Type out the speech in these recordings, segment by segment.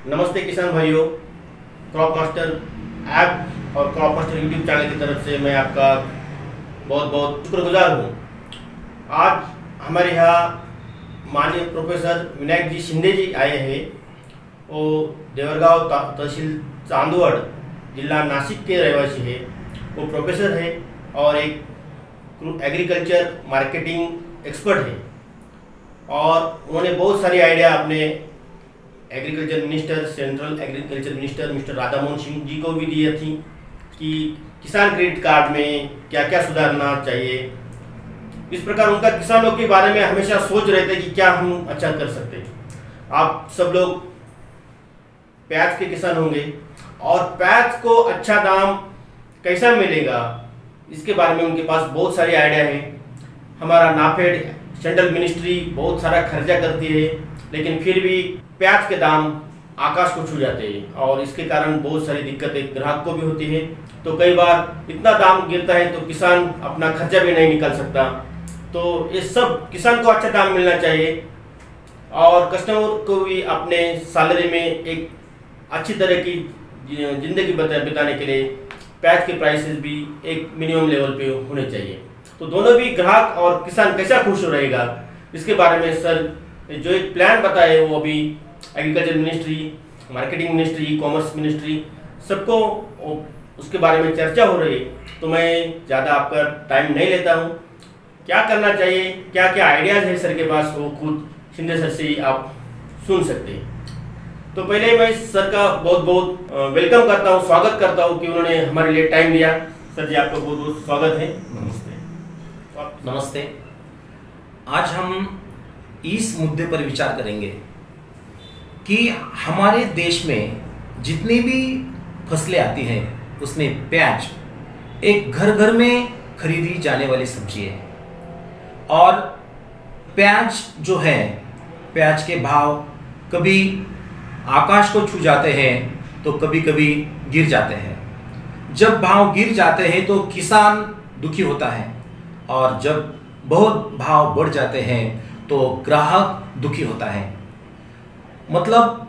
नमस्ते किसान भाइयों। क्रॉप मास्टर ऐप और क्रॉप मास्टर यूट्यूब चैनल की तरफ से मैं आपका बहुत बहुत शुक्रगुजार हूँ। आज हमारे यहाँ माननीय प्रोफेसर विनायक जी शिंदे जी आए हैं। वो देवरगांव तहसील चांदवड जिला नासिक के रहवासी है। वो प्रोफेसर है और एक एग्रीकल्चर मार्केटिंग एक्सपर्ट है और उन्होंने बहुत सारी आइडिया अपने agriculture minister, central agriculture minister mister Radha Mohan Singh ji को भी दी थी कि किसान क्रेडिट कार्ड में क्या क्या सुधारना चाहिए। इस प्रकार उनका किसानों के बारे में हमेशा सोच रहे थे कि क्या हम अच्छा कर सकते हैं। आप सब लोग प्याज के किसान होंगे और प्याज को अच्छा दाम कैसा मिलेगा इसके बारे में उनके पास बहुत सारी आइडिया है। हमारा नाफेड सेंट्रल मिनिस्ट्री बहुत सारा खर्चा करती है, लेकिन फिर भी प्याज के दाम आकाश को छू जाते हैं और इसके कारण बहुत सारी दिक्कतें ग्राहक को भी होती है। तो कई बार इतना दाम गिरता है तो किसान अपना खर्चा भी नहीं निकाल सकता। तो ये सब किसान को अच्छा दाम मिलना चाहिए और कस्टमर को भी अपने सैलरी में एक अच्छी तरह की जिंदगी बिताने के लिए प्याज के प्राइसेस भी एक मिनिमम लेवल पे होने चाहिए। तो दोनों भी ग्राहक और किसान कैसा खुश रहेगा इसके बारे में सर जो एक प्लान बताए वो अभी agriculture ministry, marketing ministry, commerce ministry सबको उसके बारे में चर्चा हो रही है। तो मैं ज़्यादा आपका टाइम नहीं लेता हूँ। क्या करना चाहिए, क्या क्या आइडियाज़ है सर के पास, वो खुद शिंदे सर से आप सुन सकते हैं। तो पहले मैं सर का बहुत बहुत वेलकम करता हूँ, स्वागत करता हूँ कि उन्होंने हमारे लिए टाइम दिया। सर जी आपका बहुत बहुत स्वागत है। नमस्ते। आज हम इस मुद्दे पर विचार करेंगे कि हमारे देश में जितनी भी फसलें आती हैं उसमें प्याज एक घर घर में खरीदी जाने वाली सब्जी है और प्याज जो है, प्याज के भाव कभी आकाश को छू जाते हैं तो कभी कभी गिर जाते हैं। जब भाव गिर जाते हैं तो किसान दुखी होता है और जब बहुत भाव बढ़ जाते हैं तो ग्राहक दुखी होता है। मतलब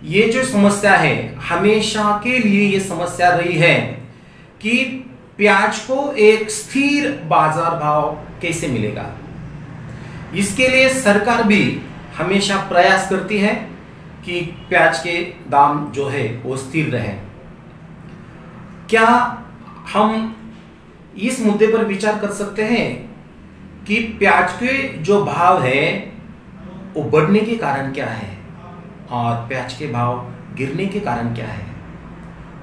ये जो समस्या है हमेशा के लिए ये समस्या रही है कि प्याज को एक स्थिर बाजार भाव कैसे मिलेगा। इसके लिए सरकार भी हमेशा प्रयास करती है कि प्याज के दाम जो है वो स्थिर रहे। क्या हम इस मुद्दे पर विचार कर सकते हैं कि प्याज के जो भाव है वो बढ़ने के कारण क्या है और प्याज के भाव गिरने के कारण क्या है।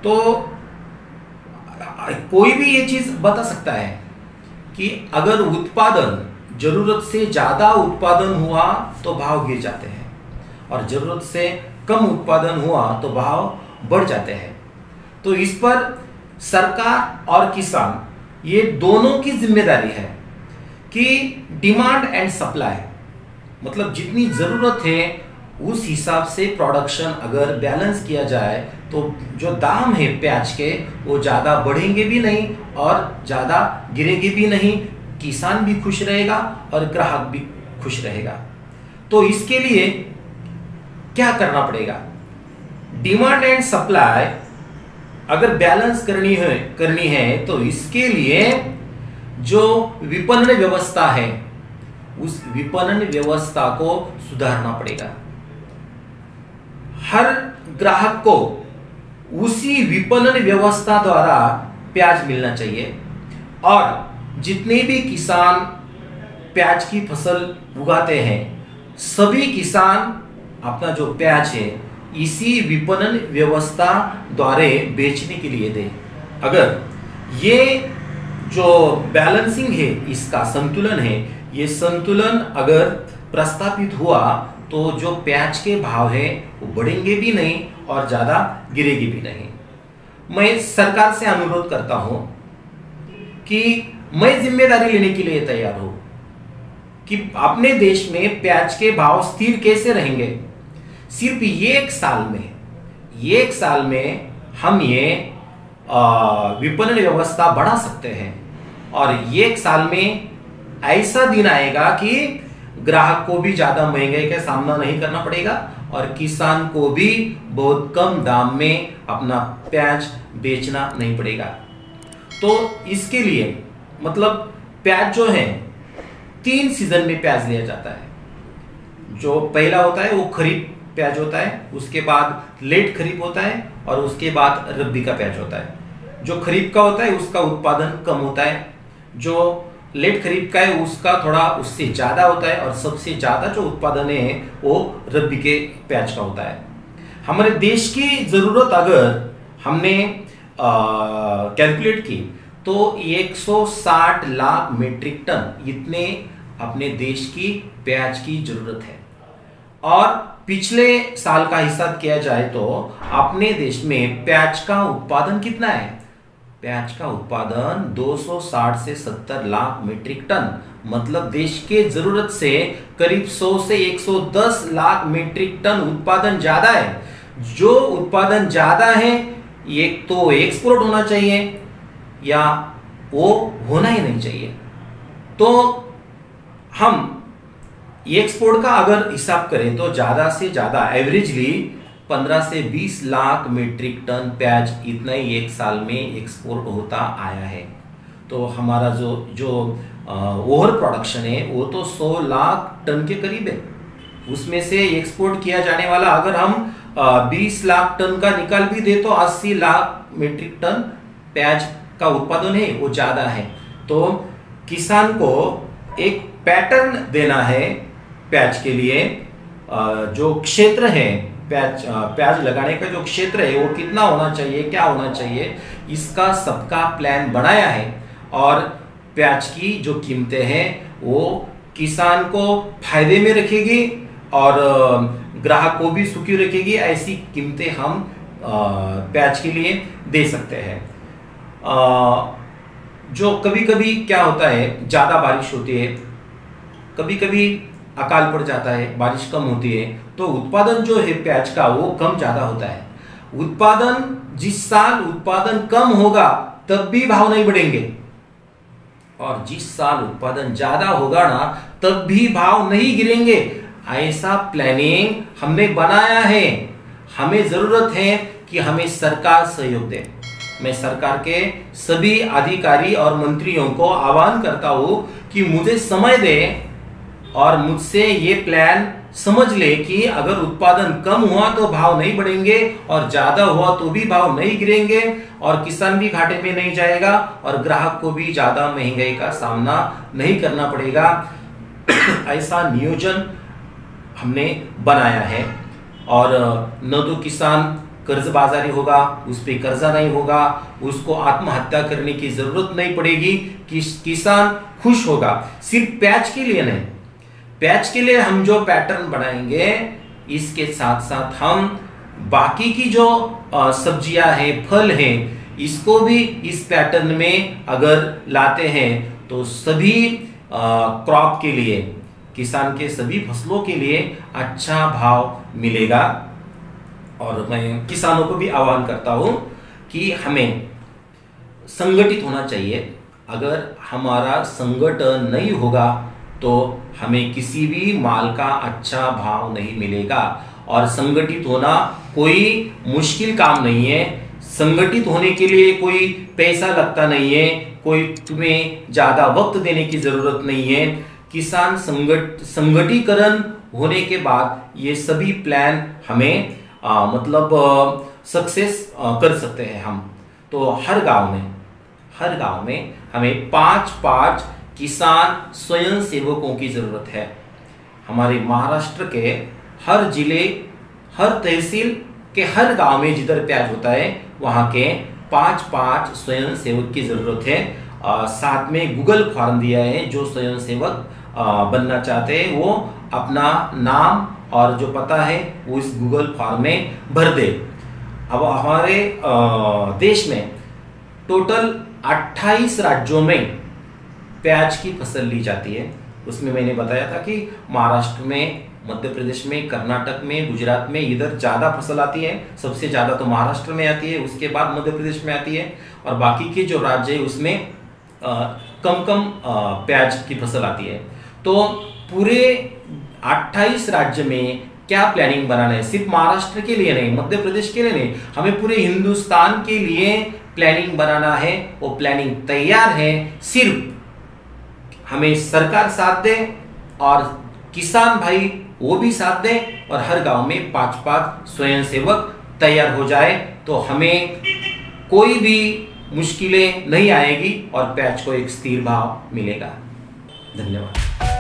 तो कोई भी ये चीज बता सकता है कि अगर उत्पादन जरूरत से ज्यादा उत्पादन हुआ तो भाव गिर जाते हैं और जरूरत से कम उत्पादन हुआ तो भाव बढ़ जाते हैं। तो इस पर सरकार और किसान ये दोनों की जिम्मेदारी है कि डिमांड एंड सप्लाई, मतलब जितनी ज़रूरत है उस हिसाब से प्रोडक्शन अगर बैलेंस किया जाए तो जो दाम है प्याज के वो ज़्यादा बढ़ेंगे भी नहीं और ज़्यादा गिरेंगे भी नहीं। किसान भी खुश रहेगा और ग्राहक भी खुश रहेगा। तो इसके लिए क्या करना पड़ेगा, डिमांड एंड सप्लाई अगर बैलेंस करनी है तो इसके लिए जो विपणन व्यवस्था है उस विपणन व्यवस्था को सुधारना पड़ेगा। हर ग्राहक को उसी विपणन व्यवस्था द्वारा प्याज मिलना चाहिए और जितने भी किसान प्याज की फसल उगाते हैं सभी किसान अपना जो प्याज है इसी विपणन व्यवस्था द्वारा बेचने के लिए दें। अगर ये जो बैलेंसिंग है, इसका संतुलन है, ये संतुलन अगर प्रस्तापित हुआ तो जो प्याज के भाव है वो बढ़ेंगे भी नहीं और ज़्यादा गिरेगी भी नहीं। मैं सरकार से अनुरोध करता हूं कि मैं जिम्मेदारी लेने के लिए तैयार हूं कि अपने देश में प्याज के भाव स्थिर कैसे रहेंगे। सिर्फ एक साल में हम ये विपणन व्यवस्था बढ़ा सकते हैं और एक साल में ऐसा दिन आएगा कि ग्राहक को भी ज्यादा महंगाई का सामना नहीं करना पड़ेगा और किसान को भी बहुत कम दाम में अपना प्याज बेचना नहीं पड़ेगा। तो इसके लिए मतलब प्याज जो है 3 सीजन में प्याज लिया जाता है। जो पहला होता है वो खरीफ प्याज होता है, उसके बाद लेट खरीफ होता है और उसके बाद रबी का प्याज होता है। जो खरीफ का होता है उसका उत्पादन कम होता है, जो लेट खरीफ का है उसका थोड़ा उससे ज्यादा होता है और सबसे ज्यादा जो उत्पादन है वो रबी के प्याज का होता है। हमारे देश की जरूरत अगर हमने कैलकुलेट की तो 160 लाख मीट्रिक टन इतने अपने देश की प्याज की जरूरत है। और पिछले साल का हिसाब किया जाए तो अपने देश में प्याज का उत्पादन कितना है? प्याज का उत्पादन 260 से 70 लाख मीट्रिक टन, मतलब देश के जरूरत से करीब 100 से 110 लाख मीट्रिक टन उत्पादन ज्यादा है। जो उत्पादन ज्यादा है एक तो एक्सपोर्ट होना चाहिए या वो होना ही नहीं चाहिए। तो हम एक्सपोर्ट का अगर हिसाब करें तो ज्यादा से ज्यादा एवरेजली 15 से 20 लाख मीट्रिक टन प्याज इतना ही एक साल में एक्सपोर्ट होता आया है। तो हमारा जो ओवर प्रोडक्शन है वो तो 100 लाख टन के करीब है। उसमें से एक्सपोर्ट किया जाने वाला अगर हम 20 लाख टन का निकाल भी दे तो 80 लाख मीट्रिक टन प्याज का उत्पादन है वो ज्यादा है। तो किसान को एक पैटर्न देना है प्याज के लिए। जो क्षेत्र है प्याज लगाने का जो क्षेत्र है वो कितना होना चाहिए, क्या होना चाहिए, इसका सबका प्लान बनाया है। और प्याज की जो कीमतें हैं वो किसान को फायदे में रखेगी और ग्राहक को भी सुखी रखेगी। ऐसी कीमतें हम प्याज के लिए दे सकते हैं। जो कभी कभी क्या होता है, ज्यादा बारिश होती है, कभी कभी अकाल पड़ जाता है, बारिश कम होती है, तो उत्पादन जो है प्याज का वो कम ज्यादा होता है। उत्पादन जिस साल उत्पादन कम होगा तब भी भाव नहीं बढ़ेंगे और जिस साल उत्पादन ज्यादा होगा ना तब भी भाव नहीं गिरेंगे। ऐसा प्लानिंग हमने बनाया है। हमें जरूरत है कि हमें सरकार सहयोग दे। मैं सरकार के सभी अधिकारी और मंत्रियों को आह्वान करता हूं कि मुझे समय दे और मुझसे ये प्लान समझ ले कि अगर उत्पादन कम हुआ तो भाव नहीं बढ़ेंगे और ज्यादा हुआ तो भी भाव नहीं गिरेंगे और किसान भी घाटे में नहीं जाएगा और ग्राहक को भी ज्यादा महंगाई का सामना नहीं करना पड़ेगा। ऐसा नियोजन हमने बनाया है। और न तो किसान कर्जबाजारी होगा, उस पर कर्जा नहीं होगा, उसको आत्महत्या करने की जरूरत नहीं पड़ेगी, किसान खुश होगा। सिर्फ प्याज के लिए नहीं, प्याज के लिए हम जो पैटर्न बनाएंगे इसके साथ साथ हम बाकी की जो सब्जियां हैं, फल हैं, इसको भी इस पैटर्न में अगर लाते हैं तो सभी क्रॉप के लिए, किसान के सभी फसलों के लिए अच्छा भाव मिलेगा। और मैं किसानों को भी आह्वान करता हूं कि हमें संगठित होना चाहिए। अगर हमारा संगठन नहीं होगा तो हमें किसी भी माल का अच्छा भाव नहीं मिलेगा। और संगठित होना कोई मुश्किल काम नहीं है। संगठित होने के लिए कोई पैसा लगता नहीं है, कोई तुम्हें ज्यादा वक्त देने की जरूरत नहीं है। किसान संगठीकरण होने के बाद ये सभी प्लान हमें सक्सेस कर सकते हैं हम। तो हर गांव में हमें 5 किसान स्वयं सेवकों की जरूरत है। हमारे महाराष्ट्र के हर जिले, हर तहसील के हर गांव में जिधर प्याज होता है वहां के 5 स्वयं सेवक की जरूरत है। साथ में गूगल फॉर्म दिया है, जो स्वयं सेवक बनना चाहते हैं वो अपना नाम और जो पता है वो इस गूगल फॉर्म में भर दे। अब हमारे देश में टोटल 28 राज्यों में प्याज की फसल ली जाती है। उसमें मैंने बताया था कि महाराष्ट्र में, मध्य प्रदेश में, कर्नाटक में, गुजरात में इधर ज़्यादा फसल आती है। सबसे ज़्यादा तो महाराष्ट्र में आती है, उसके बाद मध्य प्रदेश में आती है और बाकी के जो राज्य है उसमें कम प्याज की फसल आती है। तो पूरे 28 राज्य में क्या प्लानिंग बनाना है। सिर्फ महाराष्ट्र के लिए नहीं, मध्य प्रदेश के लिए नहीं, हमें पूरे हिंदुस्तान के लिए प्लानिंग बनाना है। वो प्लानिंग तैयार है, सिर्फ हमें सरकार साथ दे और किसान भाई वो भी साथ दे और हर गांव में 5-5 स्वयंसेवक तैयार हो जाए तो हमें कोई भी मुश्किलें नहीं आएगी और प्याज को एक स्थिर भाव मिलेगा। धन्यवाद।